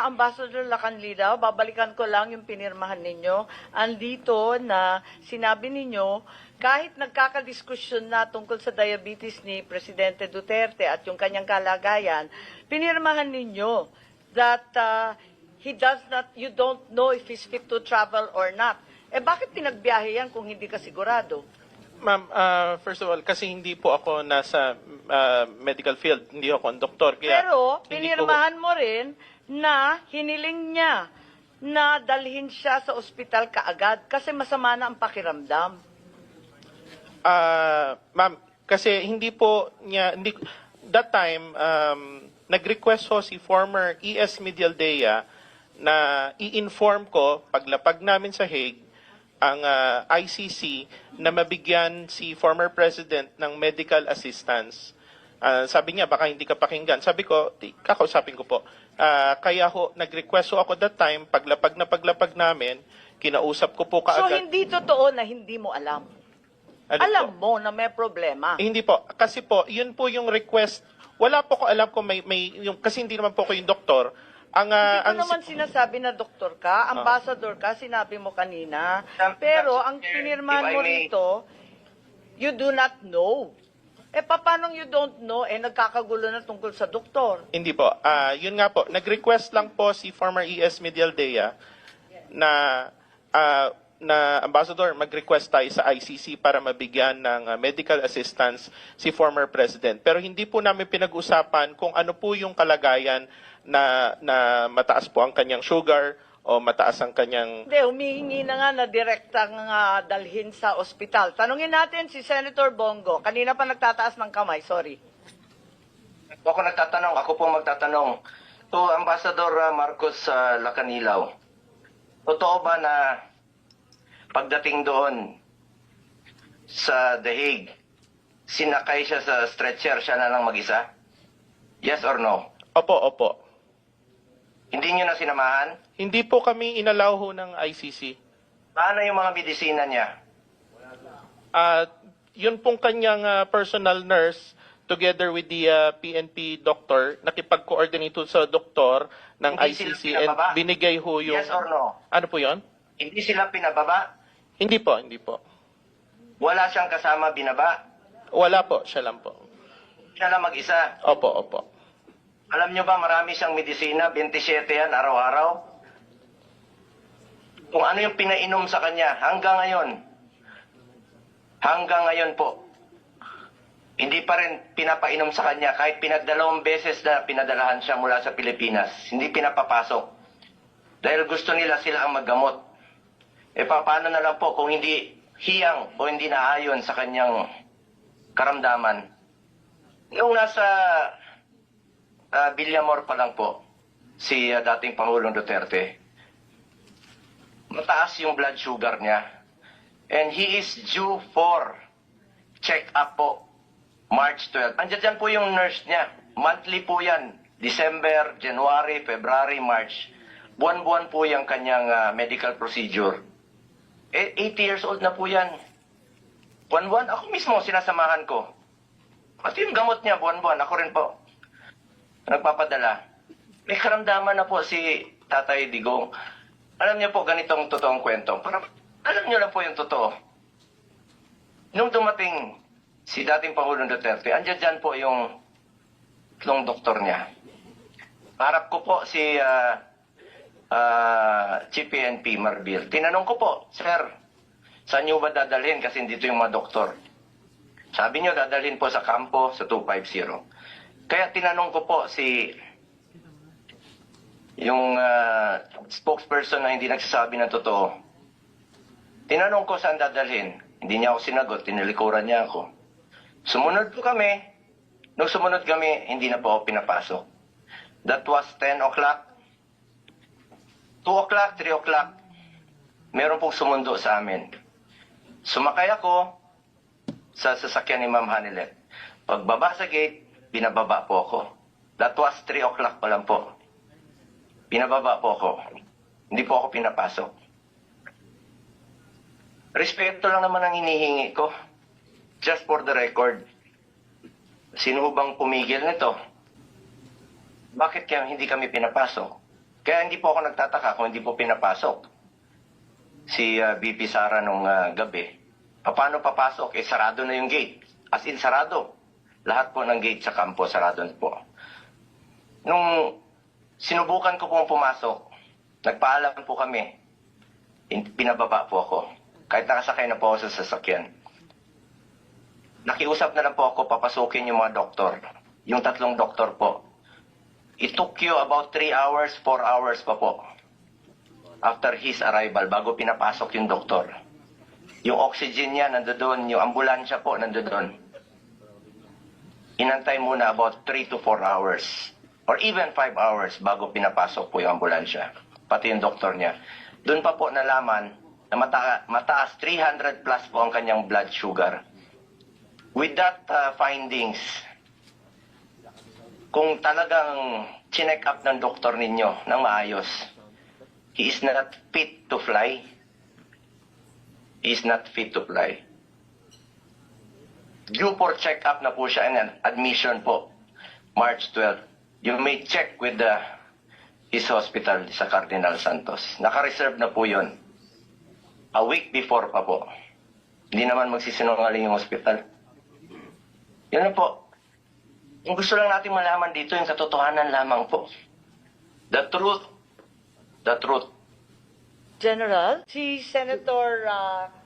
Ambassador Lacanlida, babalikan ko lang yung pinirmahan ninyo. Andito na sinabi ninyo, kahit nagkakadiskusyon na tungkol sa diabetes ni Presidente Duterte at yung kanyang kalagayan, pinirmahan ninyo that you don't know if he's fit to travel or not. Eh bakit pinagbiyahe yan kung hindi ka sigurado? Ma'am, first of all, kasi hindi po ako nasa medical field, hindi ako ang doktor. Kaya Pero hindi pinirmahan mo rin na hiniling niya na dalhin siya sa ospital kaagad kasi masama na ang pakiramdam. Ma'am, kasi hindi po niya, that time, nag-request ho si former ES Medialdea na i-inform ko, paglapag namin sa Hague, ang ICC na mabigyan si former president ng medical assistance. Sabi niya, baka hindi ka pakinggan. Sabi ko, kakausapin ko po. Kaya ho, nag-request ho ako that time, paglapag namin, kinausap ko po So kaagad. hindi totoo na hindi mo alam. Ano Alam po? mo na may problema. Hindi po. Kasi po, yun po yung request. Wala po ko alam kung kasi hindi naman po ko yung doktor. Hindi ko naman sinasabi na doktor ka, ambassador ka, sinabi mo kanina. Pero ang pinirmahan mo rito, you do not know. Eh, paano you don't know? Eh, nagkakagulo na tungkol sa doktor. Hindi po. Yun nga po. Nag-request lang po si former ES Medialdea na Ambassador, mag-request tayo sa ICC para mabigyan ng medical assistance si former president. Pero hindi po namin pinag-usapan kung ano po yung kalagayan na mataas po ang kanyang sugar o mataas ang kanyang... Hindi, humihingi na nga na direktang dalhin sa ospital. Tanungin natin si Senator Bongo. Kanina pa nagtataas ng kamay, sorry. Ako nagtatanong, ako po magtatanong. To Ambassador Marcos Lacanilaw, totoo ba na pagdating doon sa The Hague, sinakay siya sa stretcher, siya na lang mag-isa? Yes or no? Opo. Hindi niyo na sinamahan? Hindi po kami inalaw ho ng ICC. Paano yung mga medisina niya? Yun pong kanyang personal nurse together with the PNP doctor, nakipag-coordinate sa doktor ng Hindi ICC sila and pinababa? binigay ho yung... Yes or no? Ano po yun? Hindi sila pinababa? Hindi po. Wala siyang kasama binaba? Wala po, siya lang po. Siya lang mag-isa? Opo. Alam niyo ba marami siyang medisina, 27 yan araw-araw? Kung ano yung pinainom sa kanya hanggang ngayon po, hindi pa rin pinapainom sa kanya kahit pinagdalawang beses na pinadalahan siya mula sa Pilipinas. Hindi pinapapasok. Dahil gusto nila sila ang maggamot. E paano na lang po kung hindi hiyang o hindi naayon sa kanyang karamdaman? Yung nasa Villamor pa lang po, si dating Pangulong Duterte, mataas yung blood sugar niya. And he is due for check-up po, March 12. Andiyan dyan po yung nurse niya. Monthly po yan. December, January, February, March. Buwan-buwan po yung kanyang medical procedure. 80 years old na po yan. Buwan-buwan, ako mismo sinasamahan ko. Pati yung gamot niya, buwan-buwan, ako rin po nagpapadala. May karamdaman na po si Tatay Digong. Alam niyo po, ganitong totoong kwento. Alam niyo lang po yung totoo. Nung dumating si dating Pangulong Duterte, andyan dyan po yung doktor niya. Harap ko po si Chief PNP Marbil. Tinanong ko po, Sir, saan niyo ba dadalhin? Kasi dito yung mga doktor. Sabi niyo, dadalhin po sa kampo sa 250. Kaya tinanong ko po yung spokesperson na hindi nagsasabi ng totoo. Tinanong ko saan dadalhin. Hindi niya ako sinagot, tinilikuran niya ako. Sumunod po kami. Nung sumunod kami, hindi na po ako pinapasok. That was 10 o'clock. 2 o'clock, 3 o'clock. Meron pong sumundo sa amin. Sumakay ako sa sasakyan ni Ma'am Hanilet. Pagbaba sa gate, binababa po ako. That was 3 o'clock pa lang po. Binababa po ako. Hindi po ako pinapasok. Respeto lang naman ang hinihingi ko. Just for the record. Sino bang pumigil nito? Bakit kaya hindi kami pinapasok? Kaya hindi po ako nagtataka kung hindi po pinapasok si VP Sara nung gabi. Paano papasok? Sarado na yung gate. As in, sarado. Lahat po ng gate sa kampo, sarado na po. Nung sinubukan ko pong pumasok, nagpaalam po kami. Pinababa po ako. Kahit nakasakay na po ako sa sasakyan. Nakiusap na lang po ako papasukin yung mga doktor. Yung 3 doktor po. It took you about 3 hours, 4 hours pa po. After his arrival, bago pinapasok yung doktor. Yung oxygen niya nandoon, yung ambulansya po nandoon. Inantay muna about 3 to 4 hours. Or even 5 hours bago pinapasok po yung ambulansya. Pati yung doktor niya. Doon pa po nalaman na mataas 300 plus po ang kanyang blood sugar. With that findings, kung talagang chinek up ng doktor ninyo ng maayos, he is not fit to fly. He is not fit to fly. Due for check-up na po siya and admission po, March 12. You may check with his hospital sa Cardinal Santos. Naka-reserve na po yun. A week before pa po. Hindi naman magsisinungaling yung hospital. Yun na po. Yung gusto lang natin malaman dito, yung katotohanan lamang po. The truth. The truth. General, si Senator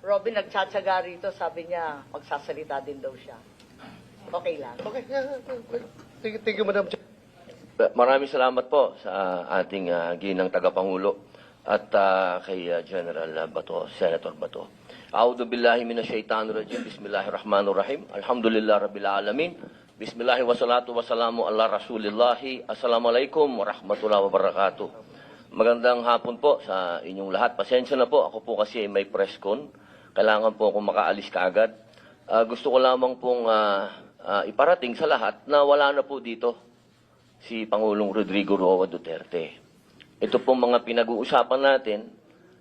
Robin nagtsatsaga rito, sabi niya, magsasalita din daw siya. Okay lang. Okay. Thank you, Madam Chair. Maraming salamat po sa ating ginang tagapangulo at kay General Bato, Senator Bato. A'udhu billahi minasyaitanir rajim. Bismillahirrahmanirrahim. Alhamdulillah rabbil alamin. Bismillah wassalatu wassalamu ala Rasulillahi. Assalamualaikum warahmatullahi wabarakatuh. Magandang hapon po sa inyong lahat. Pasensya na po, ako po kasi may press con. Kailangan po akong makaalis kaagad. Gusto ko lamang pong iparating sa lahat na wala na po dito si Pangulong Rodrigo Roa Duterte. Ito pong mga pinag-uusapan natin,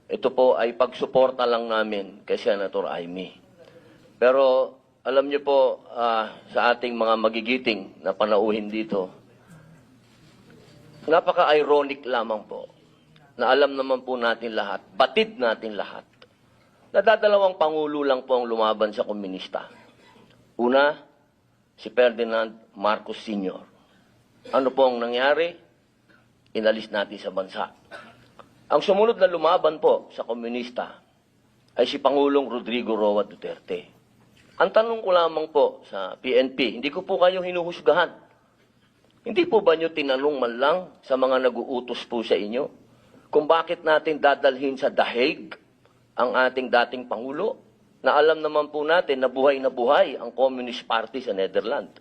ito po ay pagsuporta lang namin kay Senator Amy. Pero alam niyo po, sa ating mga magigiting na panauhin dito, napaka-ironic lamang po na alam naman po natin lahat, batid natin lahat, na dadalawang pangulo lang po ang lumaban sa komunista. Una, si Ferdinand Marcos Sr. Ano po ang nangyari? Inalis natin sa bansa. Ang sumunod na lumaban po sa komunista ay si Pangulong Rodrigo Roa Duterte. Ang tanong ko lamang po sa PNP, hindi ko po kayo hinuhusgahan. Hindi po ba nyo tinanong man lang sa mga nag-uutos po sa inyo kung bakit natin dadalhin sa The Hague ang ating dating Pangulo na alam naman po natin na buhay ang Communist Party sa Netherlands.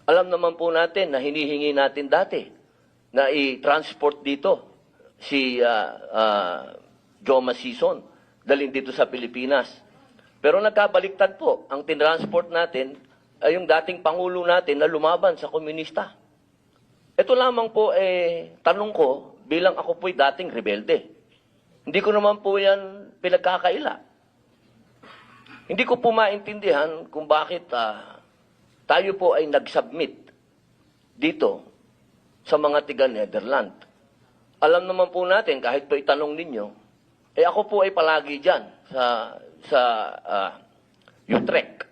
Alam naman po natin na hinihingi natin dati na i-transport dito si Joma Sison, dalhin dito sa Pilipinas. Pero nagkabaliktad po, ang tinransport natin ay yung dating Pangulo natin na lumaban sa komunista. Ito lamang po, tanong ko, bilang ako po'y dating rebelde. Hindi ko naman po yan pinagkakaila. Hindi ko po maintindihan kung bakit tayo po ay nag-submit dito sa mga tiga-Netherlands. Alam naman po natin, kahit po itanong ninyo, ako po ay palagi dyan sa Utrecht.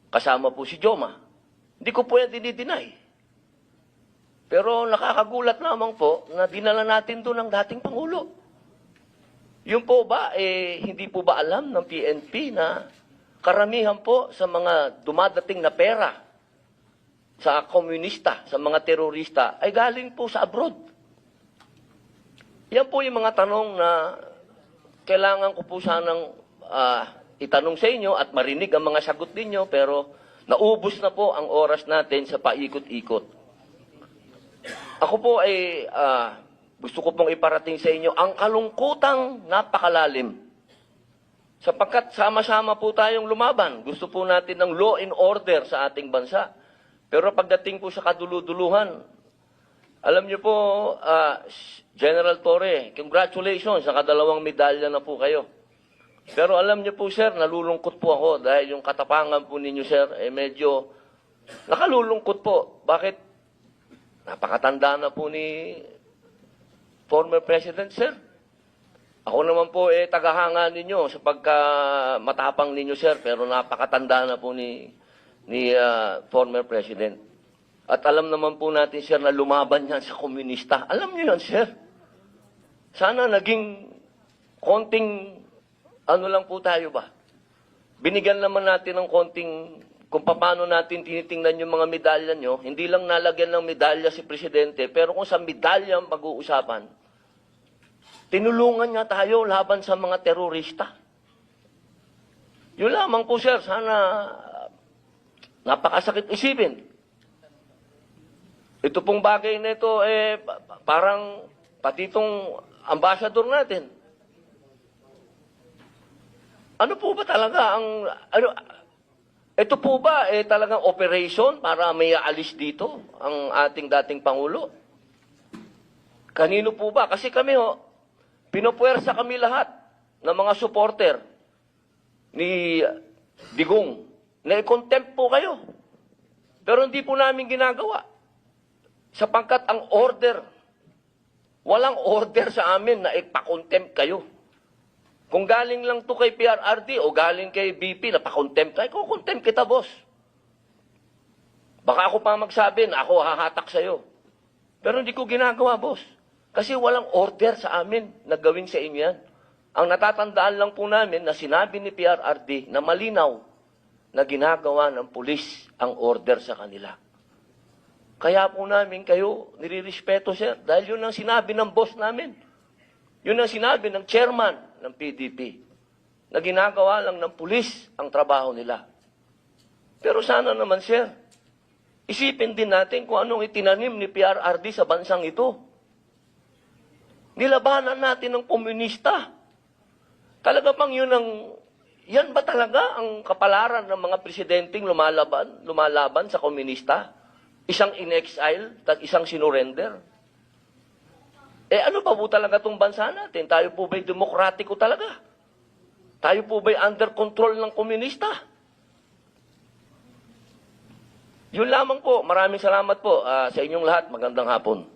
Kasama po si Joma. Hindi ko po yan dinideny. Pero nakakagulat lamang po na dinala natin doon ang dating Pangulo. Yung po ba, hindi po ba alam ng PNP na karamihan po sa mga dumadating na pera sa komunista, sa mga terorista, ay galing po sa abroad. Yan po yung mga tanong na kailangan ko po sanang itanong sa inyo at marinig ang mga sagot ninyo, pero naubos na po ang oras natin sa paikot-ikot. Ako po ay gusto ko pong iparating sa inyo ang kalungkutang napakalalim. Sapagkat sama-sama po tayong lumaban. Gusto po natin ng law and order sa ating bansa. Pero pagdating po sa kaduluduluhan, alam niyo po, General Torre, congratulations, nakadalawang medalya na po kayo. Pero alam niyo po, sir, nalulungkot po ako dahil yung katapangan po ninyo, sir, medyo nakalulungkot po. Bakit? Napakatanda na po ni former president, sir. Ako naman po tagahanga ninyo sa pagka matapang ninyo, sir, pero napakatanda na po ni former president. At alam naman po natin, sir, na lumaban yan sa komunista. Alam niyo yan, sir. Sana naging konting ano lang po tayo ba? Binigyan naman natin ng konting kung paano natin tinitingnan yung mga medalya nyo. Hindi lang nalagyan ng medalya si Presidente, pero kung sa medalya ang pag-uusapan, tinulungan niya tayo laban sa mga terorista. Yun lamang po, sir. Sana napakasakit isipin. Ito pong bagay na ito, parang pati itong ambassador natin. Ano po ba talaga ang... ito po ba talagang operation para may aalis dito ang ating dating Pangulo? Kanino po ba? Kasi kami pinupuwersa kami lahat ng mga supporter ni Digong na i-contempt po kayo. Pero hindi po namin ginagawa. Sapagkat ang order, walang order sa amin na ipa-contempt kayo. Kung galing lang to kay PRRD o galing kay BP na pa-contempt kayo, kukontempt kita, boss. Baka ako pa magsabi na ako hahatak sa'yo. Pero hindi ko ginagawa, boss. Kasi walang order sa amin na gawin sa inyo yan. Ang natatandaan lang po namin na sinabi ni PRRD na malinaw na ginagawa ng pulis ang order sa kanila. Kaya po namin kayo nirirespeto, sir, dahil yun ang sinabi ng boss namin. Yun ang sinabi ng chairman ng PDP na ginagawa lang ng pulis ang trabaho nila. Pero sana naman, sir, isipin din natin kung anong itinanim ni PRRD sa bansang ito. Nilabanan natin ng komunista. Talaga bang yan ba talaga ang kapalaran ng mga presidenteng lumalaban sa komunista? Isang in-exile, isang sinurrender? Ano pa po talaga itong bansa natin? Tayo po ba'y demokratiko talaga? Tayo po ba'y under control ng komunista? Yun lamang po. Maraming salamat po sa inyong lahat. Magandang hapon.